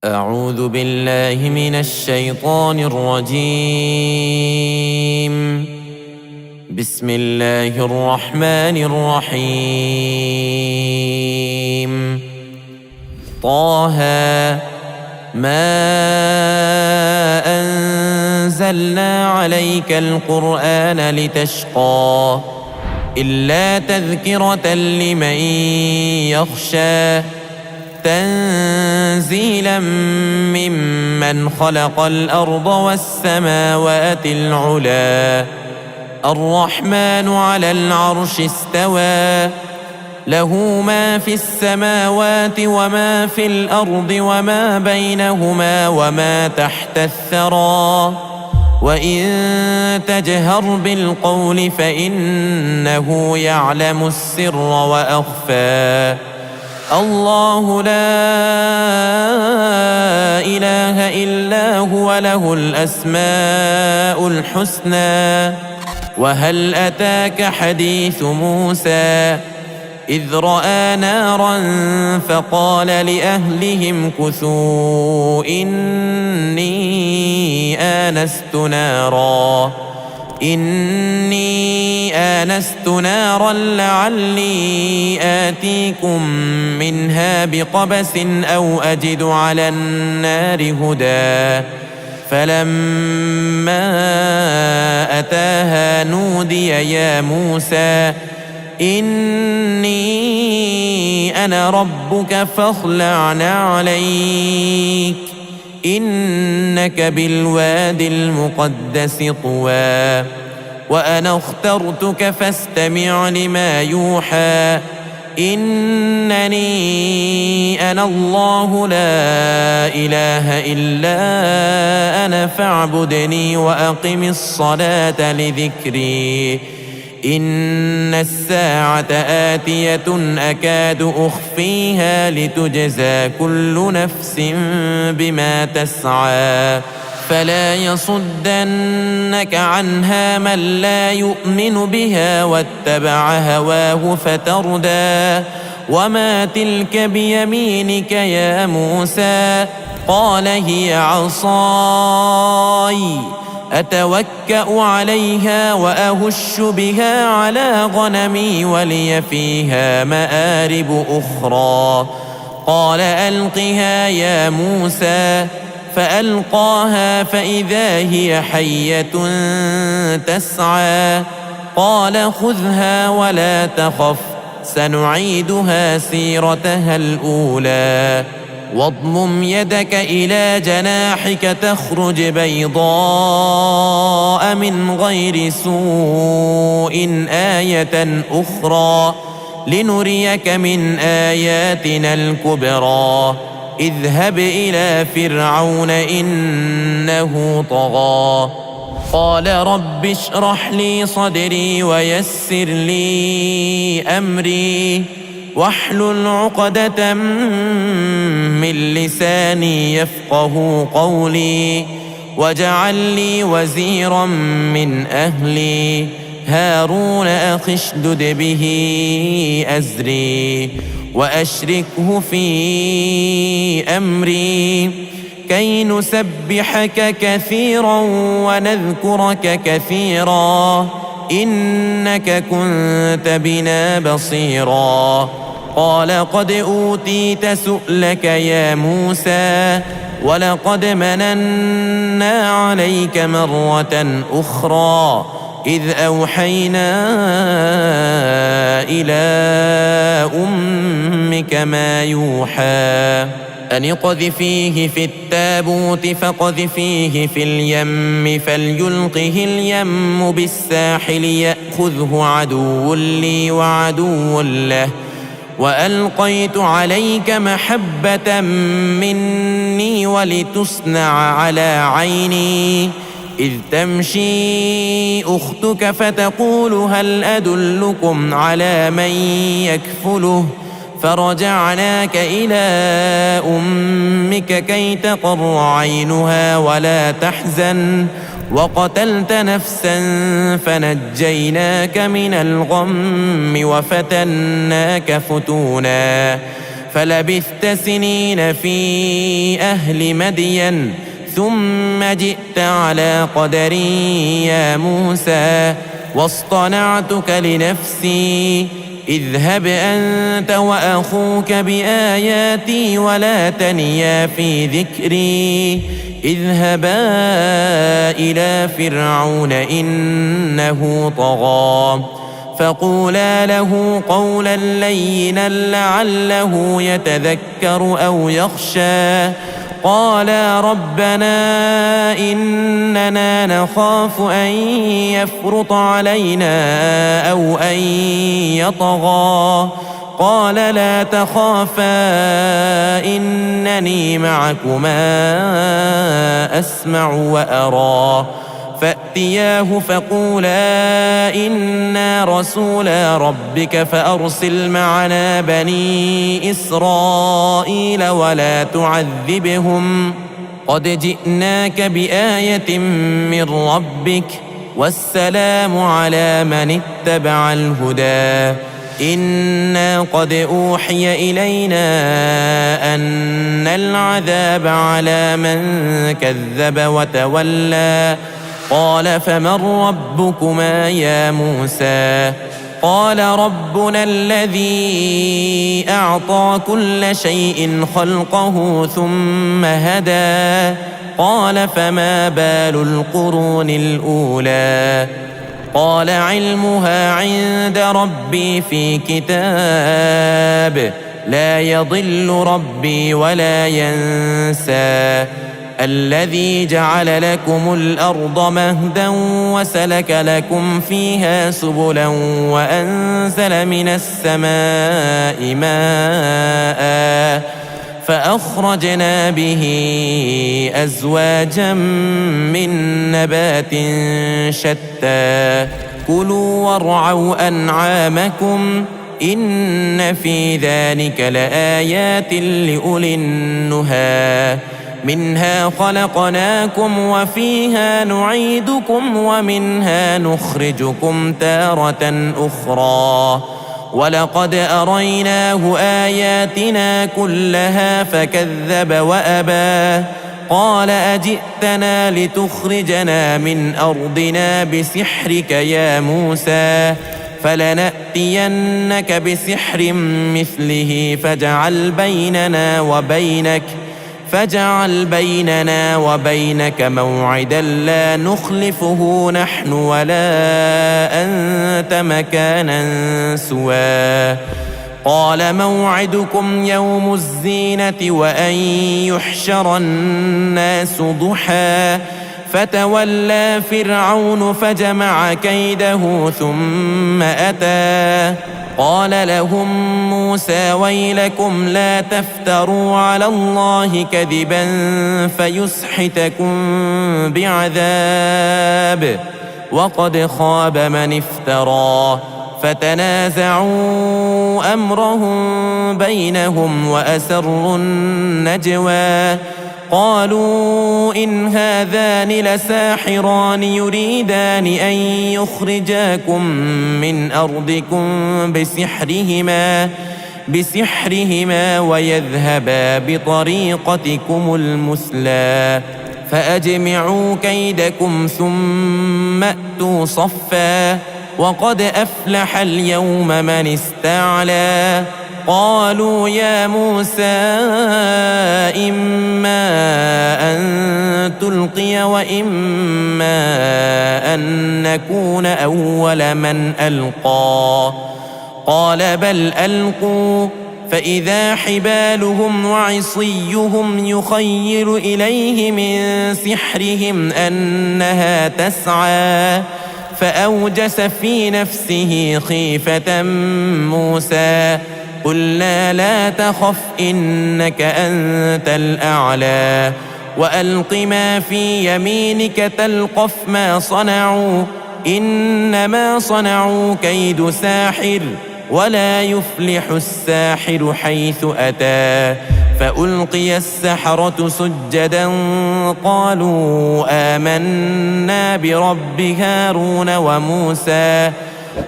أعوذ بالله من الشيطان الرجيم. بسم الله الرحمن الرحيم. طه ما أنزلنا عليك القرآن لتشقى إلا تذكرة لمن يخشى تنزيلا ممن خلق الأرض والسماوات العلا الرحمن على العرش استوى له ما في السماوات وما في الأرض وما بينهما وما تحت الثرى وإن تجهر بالقول فإنه يعلم السر وأخفى الله لا إله إلا هو له الأسماء الحسنى. وهل أتاك حديث موسى إذ رأى نارا فقال لأهلهم كثوا إني آنست نارا لعلي آتيكم منها بقبس أو أجد على النار هدى فلما أتاها نودي يا موسى إني أنا ربك فاخلع نعليك إنك بالوادي المقدس طوى وأنا اخترتك فاستمع لما يوحى إنني أنا الله لا إله إلا أنا فاعبدني وأقم الصلاة لذكري إن الساعة آتية أكاد أخفيها لتجزى كل نفس بما تسعى فلا يصدنك عنها من لا يؤمن بها واتبع هواه فتردى وما تلك بيمينك يا موسى قال هي عصاي أتوكأ عليها وأهش بها على غنمي ولي فيها مآرب أخرى قال ألقها يا موسى فألقاها فإذا هي حية تسعى قال خذها ولا تخف سنعيدها سيرتها الأولى واضمم يدك إلى جناحك تخرج بيضاء من غير سوء آية أخرى لنريك من آياتنا الكبرى اذهب إلى فرعون إنه طغى قال رب اشرح لي صدري ويسر لي أمري واحلل عقدة من لساني يفقه قولي واجعل لي وزيرا من أهلي هارون أخي اشدد به أزري وأشركه في أمري كي نسبحك كثيرا ونذكرك كثيرا إنك كنت بنا بصيرا قال قد أوتيت سؤلك يا موسى ولقد مننا عليك مرة أخرى إذ أوحينا إلى أمك ما يوحى أن اقذفيه في التابوت فاقذفيه في اليم فليلقه اليم بالساحل يأخذه عدو لي وعدو له وألقيت عليك محبة مني ولتصنع على عيني إذ تمشي أختك فتقول هل أدلكم على من يكفله فرجعناك إلى أمك كي تقر عينها ولا تحزن وقتلت نفسا فنجيناك من الغم وفتناك فتونا فلبثت سنين في أهل مدين ثم جئت على قدر يا موسى واصطنعتك لنفسي اذهب أنت وأخوك بآياتي ولا تنيا في ذكري اذهبا إلى فرعون إنه طغى فقولا له قولا لينا لعله يتذكر أو يخشى قالا ربنا إننا نخاف أن يفرط علينا أو أن يطغى قال لا تخافا إنني معكما أسمع وأرى فأتياه فقولا إنا رسولا ربك فأرسل معنا بني إسرائيل ولا تعذبهم قد جئناك بآية من ربك والسلام على من اتبع الهدى إنا قد أوحي إلينا أن العذاب على من كذب وتولى قال فمن ربكما يا موسى قال ربنا الذي أعطى كل شيء خلقه ثم هدى قال فما بال القرون الأولى قال علمها عند ربي في كتاب لا يضل ربي ولا ينسى الذي جعل لكم الأرض مهدا وسلك لكم فيها سبلا وأنزل من السماء ماء فأخرجنا به أزواجا من نبات شتى كلوا وارعوا أنعامكم إن في ذلك لآيات لأولي النهى منها خلقناكم وفيها نعيدكم ومنها نخرجكم تارة أخرى ولقد أريناه آياتنا كلها فكذب وأبى قال أجئتنا لتخرجنا من أرضنا بسحرك يا موسى فلنأتينك بسحر مثله فاجعل بيننا وبينك موعدا لا نخلفه نحن ولا أنت مكانا سوى قال موعدكم يوم الزينة وأن يحشر الناس ضحى فتولى فرعون فجمع كيده ثم أتى قال لهم موسى ويلكم لا تفتروا على الله كذبا فيسحتكم بعذاب وقد خاب من افترى فتنازعوا أمرهم بينهم وأسروا النجوى قالوا إن هذان لساحران يريدان أن يخرجاكم من أرضكم بسحرهما ويذهبا بطريقتكم المثلى فأجمعوا كيدكم ثم أتوا صفا وقد أفلح اليوم من استعلى قالوا يا موسى إما أن تلقي وإما أن نكون أول من ألقى قال بل ألقوا فإذا حبالهم وعصيهم يخيل إليه من سحرهم أنها تسعى فأوجس في نفسه خيفة موسى قلنا لا تخف إنك أنت الأعلى وألق ما في يمينك تلقف ما صنعوا إنما صنعوا كيد ساحر ولا يفلح الساحر حيث أتى فألقي السحرة سجدا قالوا آمنا برب هارون وموسى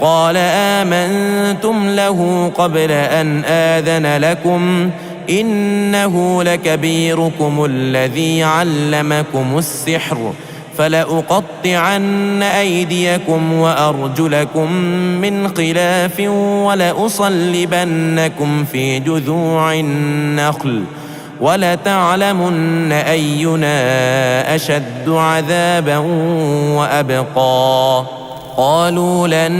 قال آمنتم له قبل أن آذن لكم إنه لكبيركم الذي علمكم السحر فلأقطعن أيديكم وأرجلكم من خلاف ولأصلبنكم في جذوع النخل ولتعلمن أينا أشد عذابا وأبقى قالوا لن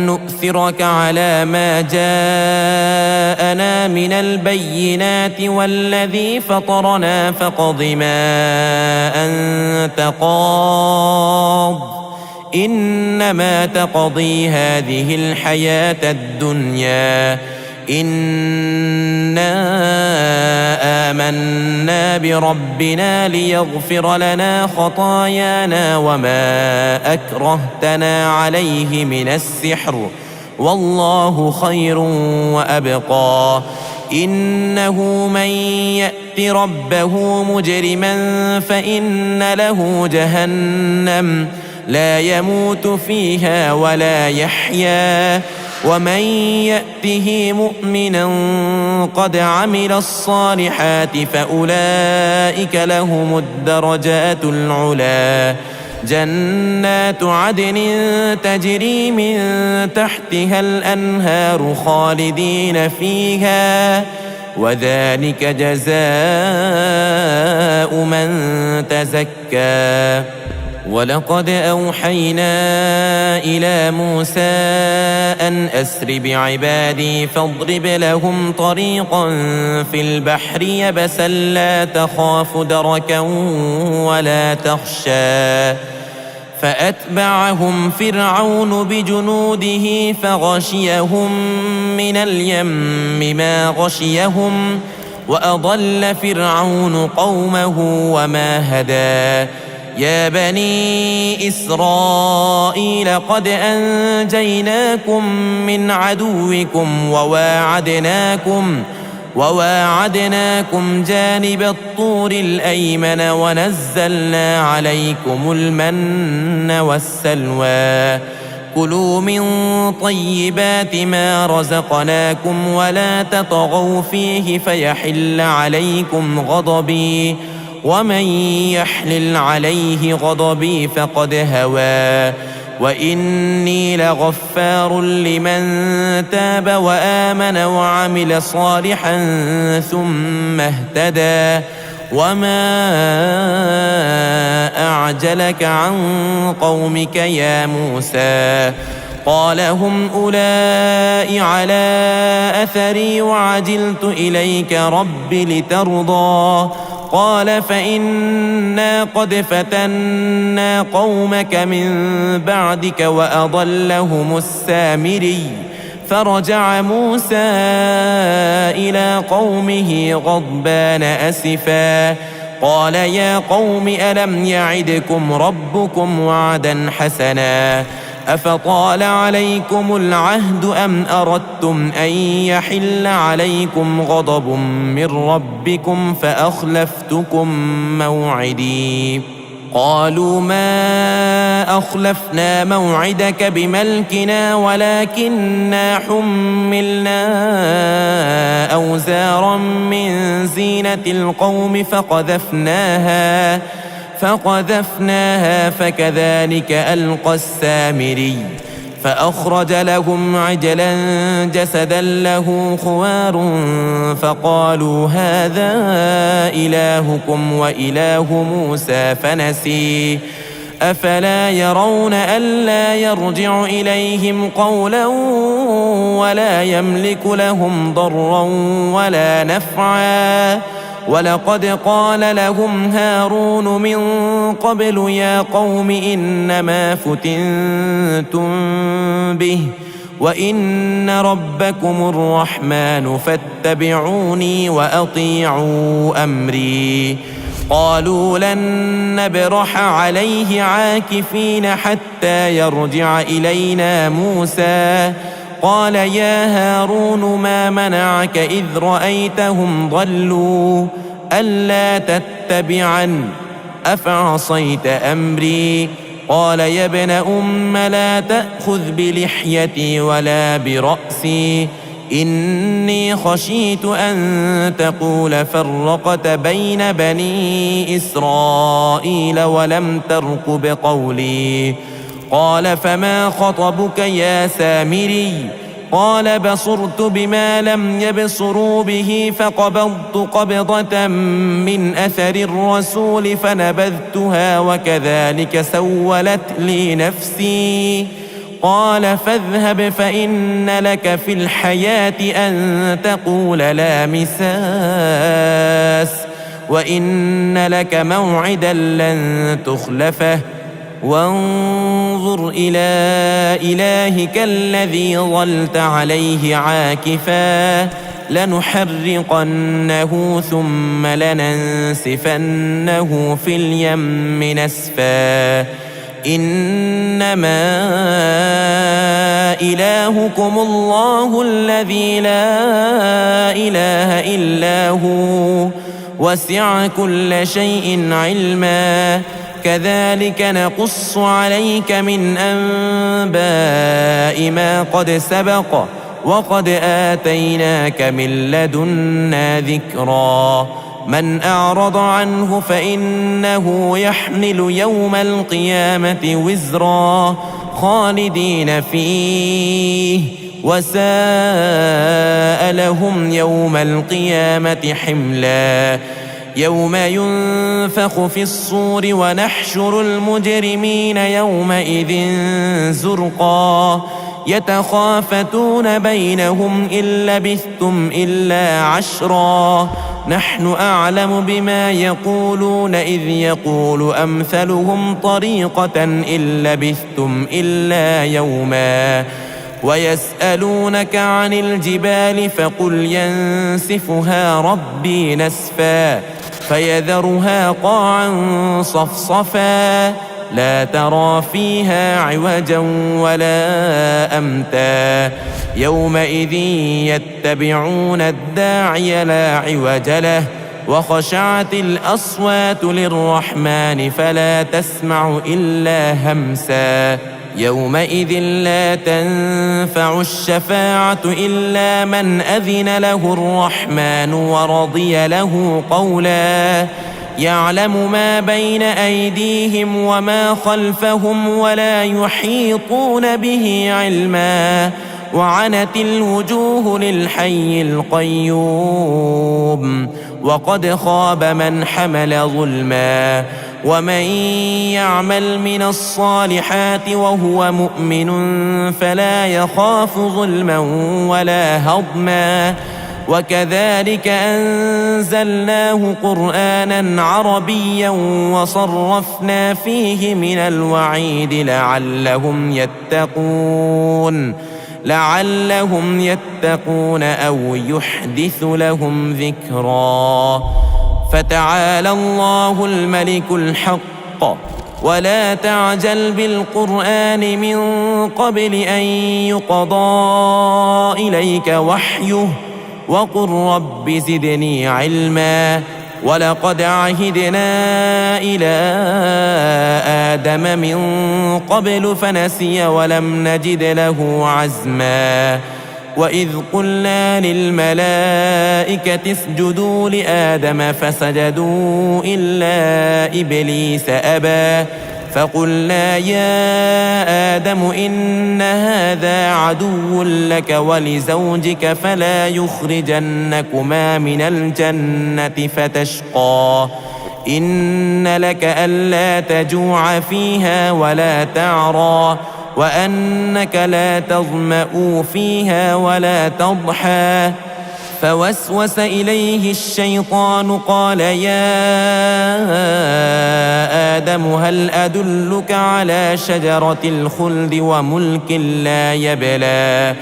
نؤثرك على ما جاءنا من البينات والذي فطرنا فاقض ما أنت قاض إنما تقضي هذه الحياة الدنيا إنا آمنا بربنا ليغفر لنا خطايانا وما أكرهتنا عليه من السحر والله خير وأبقى إنه من يأت ربه مجرما فإن له جهنم لا يموت فيها ولا يحيا ومن يأته مؤمنا قد عمل الصالحات فأولئك لهم الدرجات العلا جنات عدن تجري من تحتها الأنهار خالدين فيها وذلك جزاء من تزكى ولقد أوحينا إلى موسى أن أسر بعبادي فاضرب لهم طريقا في البحر يبسا لا تخاف دركا ولا تخشى فأتبعهم فرعون بجنوده فغشيهم من اليم ما غشيهم وأضل فرعون قومه وما هدى يا بني إسرائيل قد أنجيناكم من عدوكم وواعدناكم جانب الطور الأيمن ونزلنا عليكم المن والسلوى كلوا من طيبات ما رزقناكم ولا تطغوا فيه فيحل عليكم غضبي ومن يحلل عليه غضبي فقد هوى وإني لغفار لمن تاب وآمن وعمل صالحا ثم اهتدى وما أعجلك عن قومك يا موسى قال هم أولئك على أثري وعجلت إليك رب لترضى قال فإنا قد فتنا قومك من بعدك وأضلهم السامري فرجع موسى إلى قومه غضبان أسفا قال يا قوم ألم يعدكم ربكم وعدا حسنا أفطال عليكم العهد أم أردتم أن يحل عليكم غضب من ربكم فأخلفتكم موعدي قالوا ما أخلفنا موعدك بملكنا ولكننا حملنا أوزارا من زينة القوم فقذفناها فكذلك ألقى السامري فأخرج لهم عجلا جسدا له خوار فقالوا هذا إلهكم وإله موسى فنسي أفلا يرون ألا يرجع إليهم قولا ولا يملك لهم ضرا ولا نفعا ولقد قال لهم هارون من قبل يا قوم إنما فتنتم به وإن ربكم الرحمن فاتبعوني وأطيعوا أمري قالوا لن نبرح عليه عاكفين حتى يرجع إلينا موسى قال يا هارون ما منعك إذ رأيتهم ضلوا ألا تتبعن أفعصيت أمري قال يا ابن لا تأخذ بلحيتي ولا برأسي، إني خشيت أن تقول فرقت بين بني إسرائيل ولم ترقب قولي. قال فما خطبك يا سامري؟ قال بصرت بما لم يبصروا به فقبضت قبضة من أثر الرسول فنبذتها وكذلك سولت لي نفسي. قال فاذهب فإن لك في الحياة أن تقول لا مساس، وإن لك موعدا لن تخلفه، وانظر إلى إلهك الذي ظلت عليه عاكفا لنحرقنه ثم لننسفنه في اليم نسفا. إنما إلهكم الله الذي لا إله إلا هو وسع كل شيء علما. كذلك نقص عليك من أنباء ما قد سبق وقد آتيناك من لدنا ذكرا. من أعرض عنه فإنه يحمل يوم القيامة وزرا خالدين فيه وساء لهم يوم القيامة حملا. يوم ينفخ في الصور ونحشر المجرمين يومئذ زرقا يتخافتون بينهم إن لبثتم إلا عشرا نحن أعلم بما يقولون إذ يقول أمثلهم طريقة إن لبثتم إلا يوما. ويسألونك عن الجبال فقل ينسفها ربي نسفا فيذرها قاعا صفصفا لا ترى فيها عوجا ولا أمتا. يومئذ يتبعون الداعي لا عوج له وخشعت الأصوات للرحمن فلا تسمع إلا همسا. يومئذ لا تنفع الشفاعة إلا من أذن له الرحمن ورضي له قولا. يعلم ما بين أيديهم وما خلفهم ولا يحيطون به علما. وعنت الوجوه للحي القيوم وقد خاب من حمل ظلما. ومن يعمل من الصالحات وهو مؤمن فلا يخاف ظلما ولا هضما. وكذلك أنزلناه قرآنا عربيا وصرفنا فيه من الوعيد لعلهم يتقون أو يحدث لهم ذكرا. فتعالى الله الملك الحق ولا تعجل بالقرآن من قبل أن يقضى إليك وحيه وقل رب زدني علما. ولقد عهدنا إلى آدم من قبل فنسي ولم نجد له عزما. وإذ قلنا للملائكة اسجدوا لآدم فسجدوا إلا إبليس أبى فقلنا يا آدم إن هذا عدو لك ولزوجك فلا يخرجنكما من الجنة فتشقى. إن لك ألا تجوع فيها ولا تعرى وأنك لا تظمأ فيها ولا تضحى. فوسوس إليه الشيطان قال يا آدم هل أدلك على شجرة الخلد وملك لا يبلى.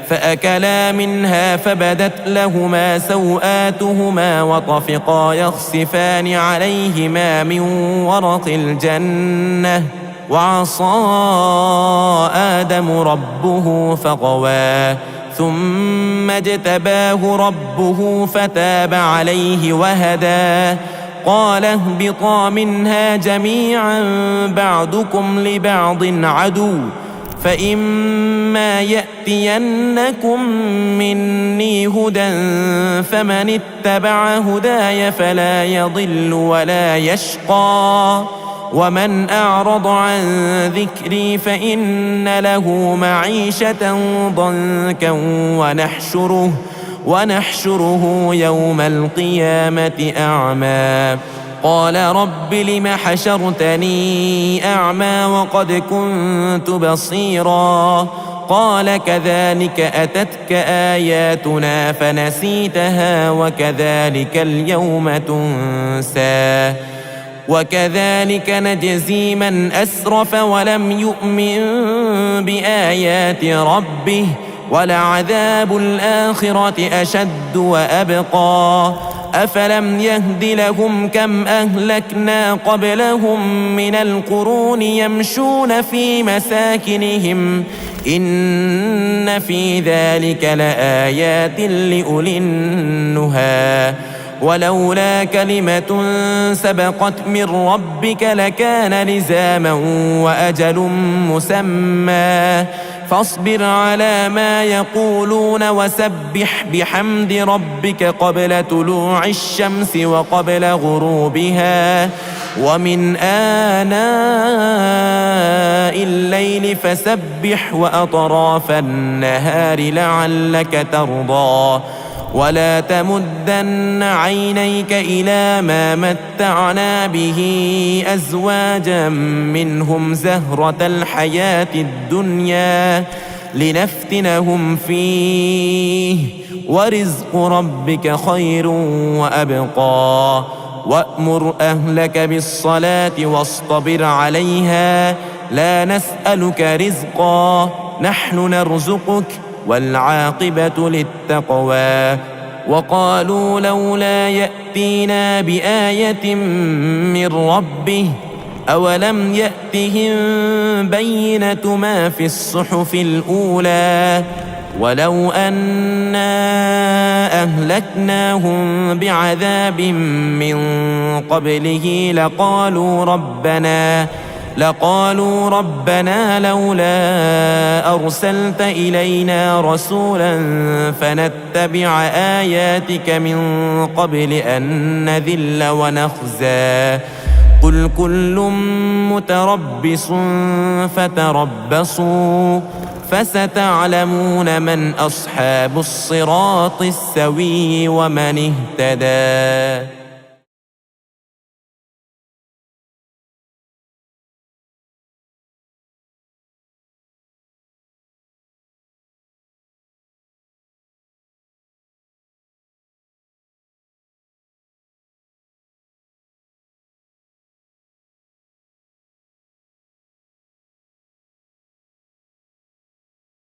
فأكلا منها فبدت لهما سوآتهما وطفقا يخصفان عليهما من ورق الجنة وعصى آدم ربه فغوى. ثم اجتباه ربه فتاب عليه وهدى. قال اهبطا منها جميعا بعضكم لبعض عدو فإما يأتينكم مني هدى فمن اتبع هداي فلا يضل ولا يشقى ومن أعرض عن ذكري فإن له معيشة ضنكا ونحشره يوم القيامة أعمى قال رب لم حشرتني أعمى وقد كنت بصيرا قال كذلك أتتك آياتنا فنسيتها وكذلك اليوم تنسى وكذلك نجزي من أسرف ولم يؤمن بآيات ربه ولعذاب الآخرة أشد وأبقى أفلم يهد لهم كم أهلكنا قبلهم من القرون يمشون في مساكنهم إن في ذلك لآيات لأولي النهى ولولا كلمة سبقت من ربك لكان لزاما وأجل مسمى فاصبر على ما يقولون وسبح بحمد ربك قبل طلوع الشمس وقبل غروبها ومن آناء الليل فسبح وأطراف النهار لعلك ترضى ولا تمدن عينيك إلى ما متعنا به أزواجا منهم زهرة الحياة الدنيا لنفتنهم فيه ورزق ربك خير وأبقى وأمر أهلك بالصلاة واصطبر عليها لا نسألك رزقا نحن نرزقك والعاقبة للتقوى وقالوا لولا يأتينا بآية من ربه أولم يأتهم بينة ما في الصحف الأولى ولو أنا أهلكناهم بعذاب من قبله لقالوا ربنا لولا أرسلت إلينا رسولا فنتبع آياتك من قبل أن نذل ونخزى قل كل متربص فتربصوا فستعلمون من أصحاب الصراط السوي ومن اهتدى.